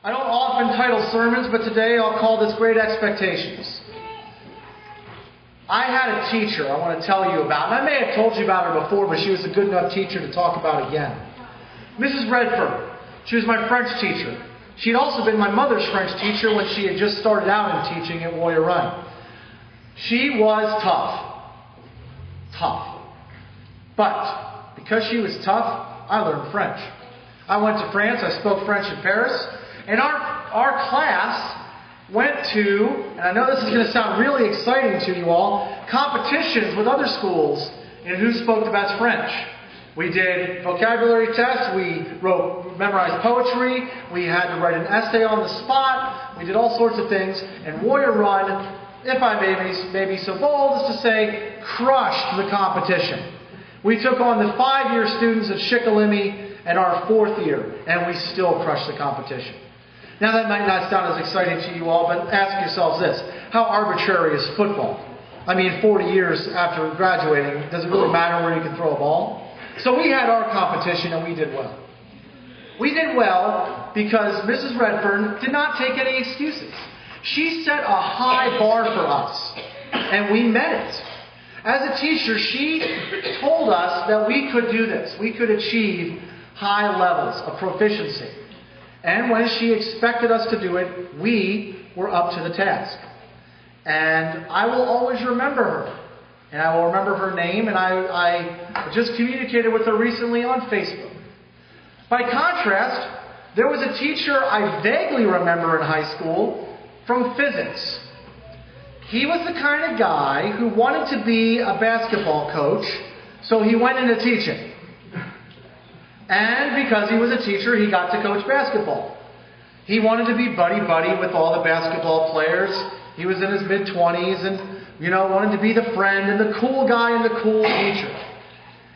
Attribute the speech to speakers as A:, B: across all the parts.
A: I don't often title sermons, but today I'll call this Great Expectations. I had a teacher I want to tell you about, and I may have told you about her before, but she was a good enough teacher to talk about again. Mrs. Redford. She was my French teacher. She'd also been my mother's French teacher when she had just started out in teaching at Warrior Run. She was tough. But because she was tough, I learned French. I went to France. I spoke French in Paris. And our class went to, and I know this is going to sound really exciting to you all, competitions with other schools in who spoke the best French. We did vocabulary tests. We memorized poetry. We had to write an essay on the spot. We did all sorts of things. And Warrior Run, if I may be so bold as to say, crushed the competition. We took on the 5-year students at Shikellamy and our 4th year, and we still crushed the competition. Now that might not sound as exciting to you all, but ask yourselves this. How arbitrary is football? I mean, 40 years after graduating, does it really matter where you can throw a ball? So we had our competition and we did well. We did well because Mrs. Redfern did not take any excuses. She set a high bar for us, and we met it. As a teacher, she told us that we could do this. We could achieve high levels of proficiency. And when she expected us to do it, we were up to the task. And I will always remember her. And I will remember her name, and I just communicated with her recently on Facebook. By contrast, there was a teacher I vaguely remember in high school from physics. He was the kind of guy who wanted to be a basketball coach, so he went into teaching. And because he was a teacher, he got to coach basketball. He wanted to be buddy-buddy with all the basketball players. He was in his mid-20s and, wanted to be the friend and the cool guy and the cool teacher.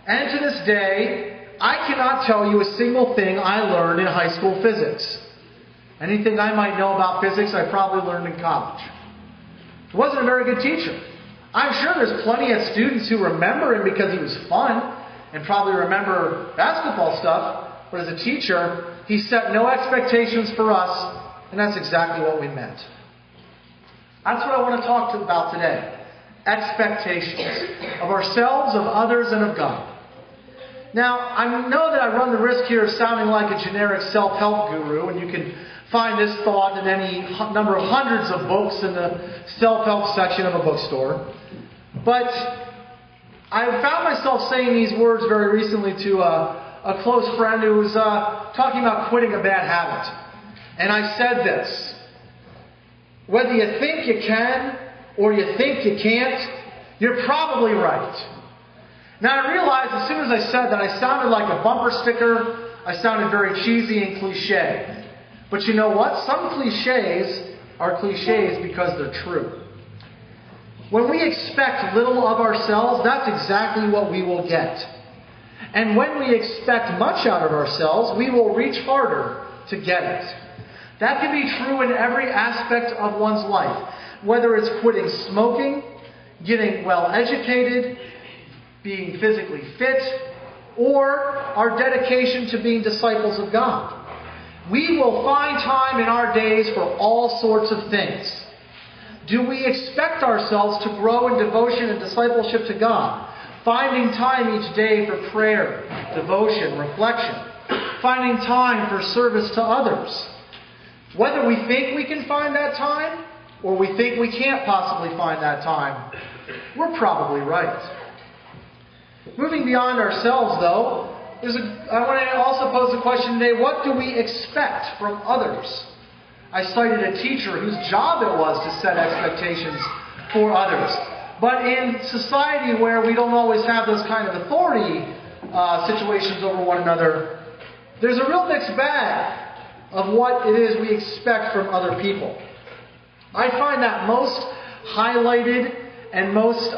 A: And to this day, I cannot tell you a single thing I learned in high school physics. Anything I might know about physics, I probably learned in college. He wasn't a very good teacher. I'm sure there's plenty of students who remember him because he was fun and probably remember basketball stuff, but as a teacher, he set no expectations for us, and that's exactly what we meant. That's what I want to talk about today. Expectations of ourselves, of others, and of God. Now, I know that I run the risk here of sounding like a generic self-help guru, and you can find this thought in any number of hundreds of books in the self-help section of a bookstore. But I found myself saying these words very recently to a close friend who was talking about quitting a bad habit. And I said this: whether you think you can or you think you can't, you're probably right. Now I realized as soon as I said that I sounded like a bumper sticker. I sounded very cheesy and cliche. But you know what? Some cliches are cliches because they're true. When we expect little of ourselves, that's exactly what we will get. And when we expect much out of ourselves, we will reach harder to get it. That can be true in every aspect of one's life. Whether it's quitting smoking, getting well educated, being physically fit, or our dedication to being disciples of God. We will find time in our days for all sorts of things. Do we expect ourselves to grow in devotion and discipleship to God? Finding time each day for prayer, devotion, reflection. Finding time for service to others. Whether we think we can find that time, or we think we can't possibly find that time, we're probably right. Moving beyond ourselves, though, I want to also pose the question today, what do we expect from others? I cited a teacher whose job it was to set expectations for others. But in society where we don't always have those kind of authority situations over one another, there's a real mixed bag of what it is we expect from other people. I find that most highlighted and most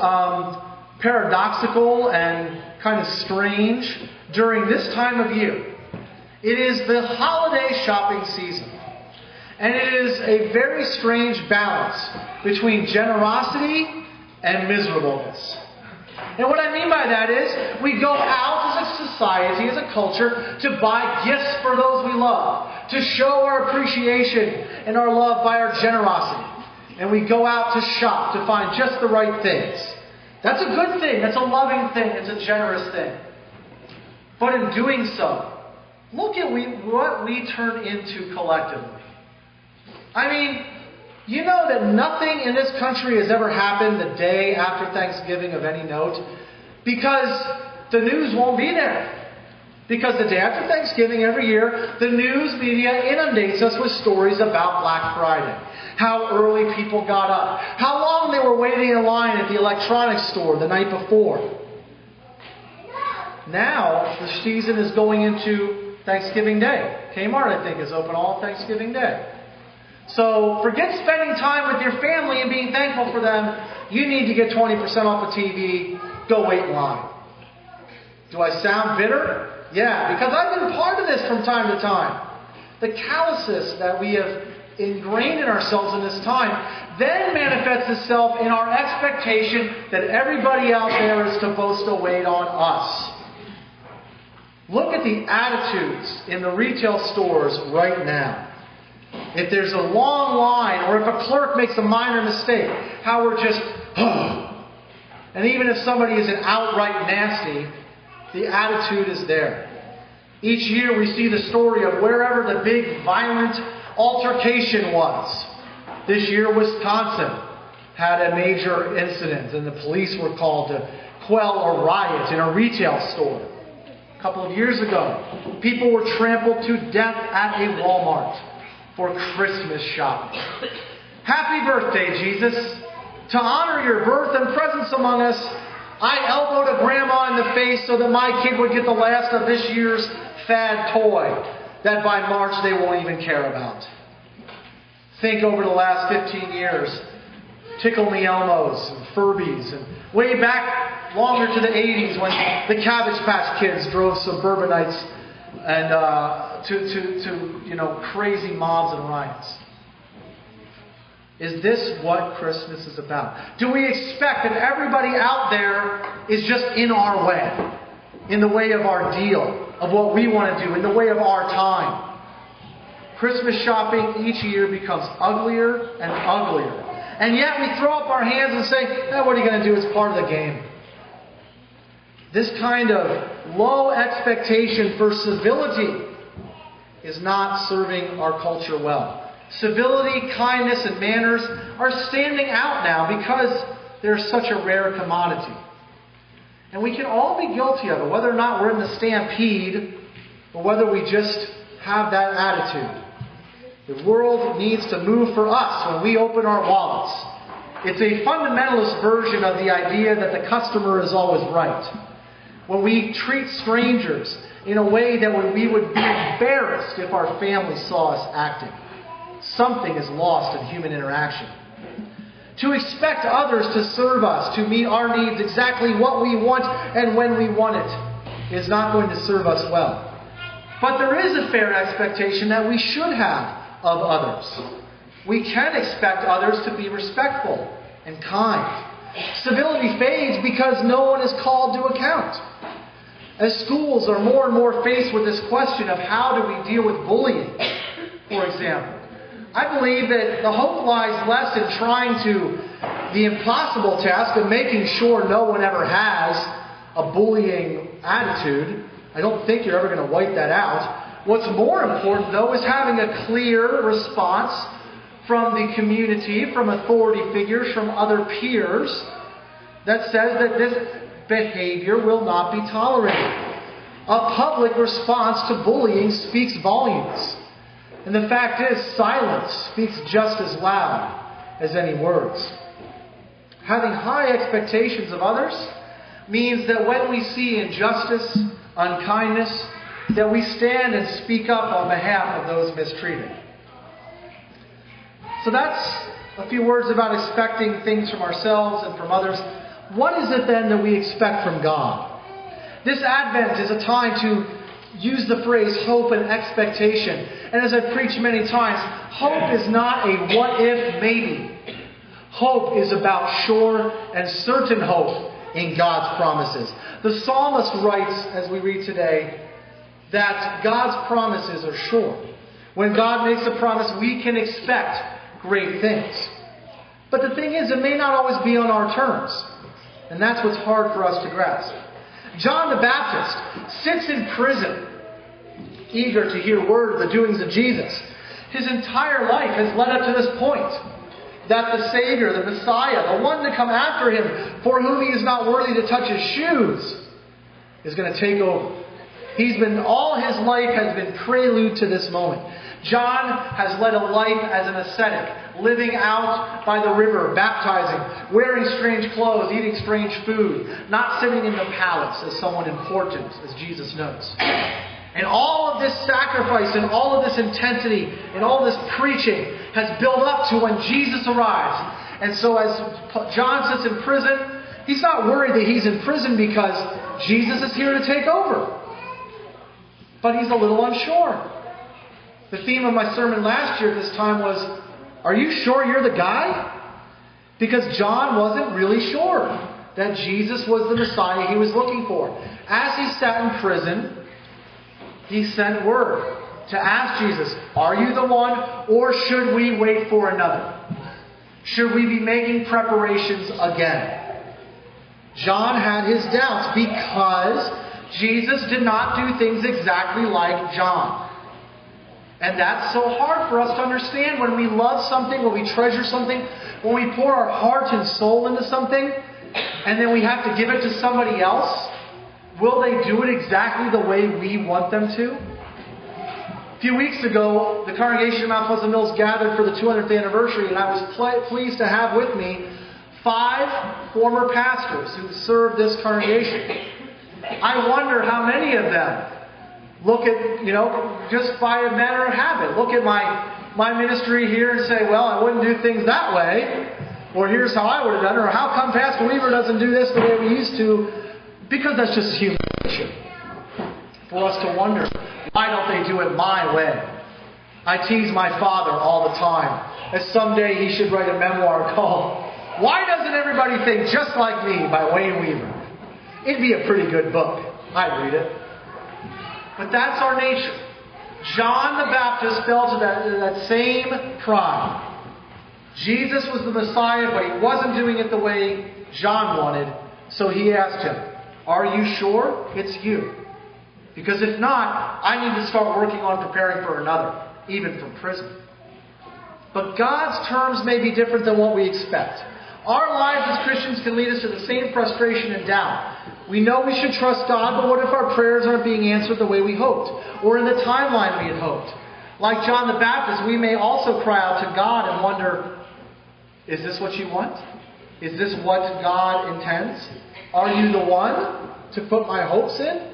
A: paradoxical and kind of strange during this time of year. It is the holiday shopping season. And it is a very strange balance between generosity and miserableness. And what I mean by that is, we go out as a society, as a culture, to buy gifts for those we love, to show our appreciation and our love by our generosity. And we go out to shop to find just the right things. That's a good thing. That's a loving thing. It's a generous thing. But in doing so, look at what we turn into collectively. I mean, you know that nothing in this country has ever happened the day after Thanksgiving of any note because the news won't be there. Because the day after Thanksgiving every year, the news media inundates us with stories about Black Friday. How early people got up. How long they were waiting in line at the electronics store the night before. Now, the season is going into Thanksgiving Day. Kmart, I think, is open all Thanksgiving Day. So, forget spending time with your family and being thankful for them. You need to get 20% off the TV. Go wait in line. Do I sound bitter? Yeah, because I've been part of this from time to time. The callousness that we have ingrained in ourselves in this time then manifests itself in our expectation that everybody out there is supposed to wait on us. Look at the attitudes in the retail stores right now. If there's a long line, or if a clerk makes a minor mistake, how we're just, and even if somebody isn't outright nasty, the attitude is there. Each year we see the story of wherever the big violent altercation was. This year Wisconsin had a major incident and the police were called to quell a riot in a retail store. A couple of years ago, people were trampled to death at a Walmart for Christmas shopping. Happy birthday, Jesus. To honor your birth and presence among us, I elbowed a grandma in the face so that my kid would get the last of this year's fad toy that by March they won't even care about. Think over the last 15 years. Tickle Me Elmos and Furbies, and way back longer to the 80s when the Cabbage Patch Kids drove suburbanites and to crazy mobs and riots. Is this what Christmas is about? Do we expect that everybody out there is just in our way? In the way of our deal, of what we want to do, in the way of our time? Christmas shopping each year becomes uglier and uglier. And yet we throw up our hands and say, what are you going to do? It's part of the game. This kind of low expectation for civility is not serving our culture well. Civility, kindness, and manners are standing out now because they're such a rare commodity. And we can all be guilty of it, whether or not we're in the stampede or whether we just have that attitude. The world needs to move for us when we open our wallets. It's a fundamentalist version of the idea that the customer is always right. When we treat strangers in a way that we would be embarrassed if our family saw us acting. Something is lost in human interaction. To expect others to serve us, to meet our needs exactly what we want and when we want it, is not going to serve us well. But there is a fair expectation that we should have of others. We can expect others to be respectful and kind. Civility fades because no one is called to account. As schools are more and more faced with this question of how do we deal with bullying, for example, I believe that the hope lies less in trying the impossible task of making sure no one ever has a bullying attitude. I don't think you're ever going to wipe that out. What's more important, though, is having a clear response from the community, from authority figures, from other peers, that says that this behavior will not be tolerated. A public response to bullying speaks volumes. And the fact is, silence speaks just as loud as any words. Having high expectations of others means that when we see injustice, unkindness, that we stand and speak up on behalf of those mistreated. So that's a few words about expecting things from ourselves and from others. What is it then that we expect from God? This Advent is a time to use the phrase hope and expectation. And as I've preached many times, hope is not a what if maybe. Hope is about sure and certain hope in God's promises. The psalmist writes, as we read today, that God's promises are sure. When God makes a promise, we can expect great things. But the thing is, it may not always be on our terms. And that's what's hard for us to grasp. John the Baptist sits in prison, eager to hear word of the doings of Jesus. His entire life has led up to this point, that the Savior, the Messiah, the one to come after him, for whom he is not worthy to touch his shoes, is going to take over. All his life has been prelude to this moment. John has led a life as an ascetic, living out by the river, baptizing, wearing strange clothes, eating strange food, not sitting in the palace as someone important, as Jesus knows. And all of this sacrifice and all of this intensity and all this preaching has built up to when Jesus arrives. And so as John sits in prison, he's not worried that he's in prison because Jesus is here to take over. But he's a little unsure. The theme of my sermon last year at this time was, are you sure you're the guy? Because John wasn't really sure that Jesus was the Messiah he was looking for. As he sat in prison, he sent word to ask Jesus, are you the one, or should we wait for another? Should we be making preparations again? John had his doubts because Jesus did not do things exactly like John. And that's so hard for us to understand when we love something, when we treasure something, when we pour our heart and soul into something, and then we have to give it to somebody else. Will they do it exactly the way we want them to? A few weeks ago, the congregation of Mount Pleasant Mills gathered for the 200th anniversary, and I was pleased to have with me 5 former pastors who served this congregation. I wonder how many of them look at, just by a matter of habit, look at my ministry here and say, well, I wouldn't do things that way, or here's how I would have done it, or how come Pastor Weaver doesn't do this the way we used to? Because that's just human nature. For us to wonder, why don't they do it my way? I tease my father all the time, as someday he should write a memoir called, Why Doesn't Everybody Think Just Like Me by Wayne Weaver. It'd be a pretty good book. I'd read it. But that's our nature. John the Baptist fell to that same pride. Jesus was the Messiah, but he wasn't doing it the way John wanted. So he asked him, are you sure it's you? Because if not, I need to start working on preparing for another, even from prison. But God's terms may be different than what we expect. Our lives as Christians can lead us to the same frustration and doubt. We know we should trust God, but what if our prayers aren't being answered the way we hoped, or in the timeline we had hoped? Like John the Baptist, we may also cry out to God and wonder, is this what you want? Is this what God intends? Are you the one to put my hopes in?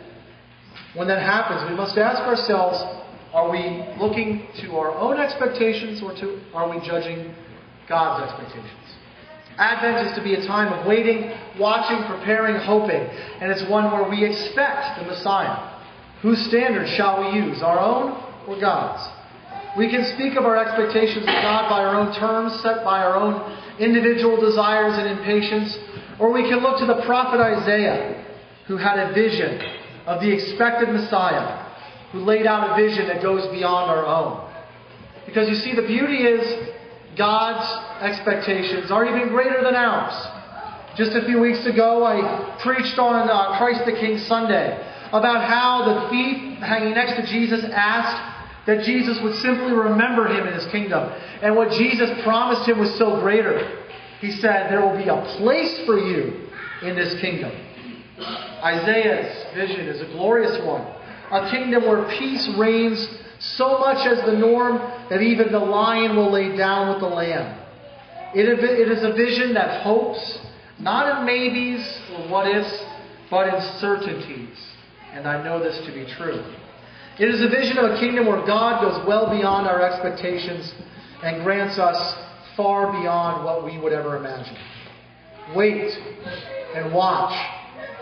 A: When that happens, we must ask ourselves, are we looking to our own expectations, or are we judging God's expectations? Advent is to be a time of waiting, watching, preparing, hoping. And it's one where we expect the Messiah. Whose standards shall we use? Our own or God's? We can speak of our expectations of God by our own terms, set by our own individual desires and impatience. Or we can look to the prophet Isaiah, who had a vision of the expected Messiah, who laid out a vision that goes beyond our own. Because you see, the beauty is God's expectations are even greater than ours. Just a few weeks ago, I preached on Christ the King Sunday about how the thief hanging next to Jesus asked that Jesus would simply remember him in his kingdom. And what Jesus promised him was so greater. He said, there will be a place for you in this kingdom. Isaiah's vision is a glorious one. A kingdom where peace reigns so much as the norm that even the lion will lay down with the lamb. It is a vision that hopes, not in maybes or what ifs, but in certainties. And I know this to be true. It is a vision of a kingdom where God goes well beyond our expectations and grants us far beyond what we would ever imagine. Wait and watch.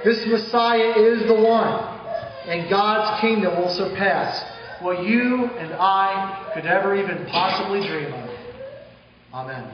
A: This Messiah is the one. And God's kingdom will surpass what you and I could ever even possibly dream of. Amen.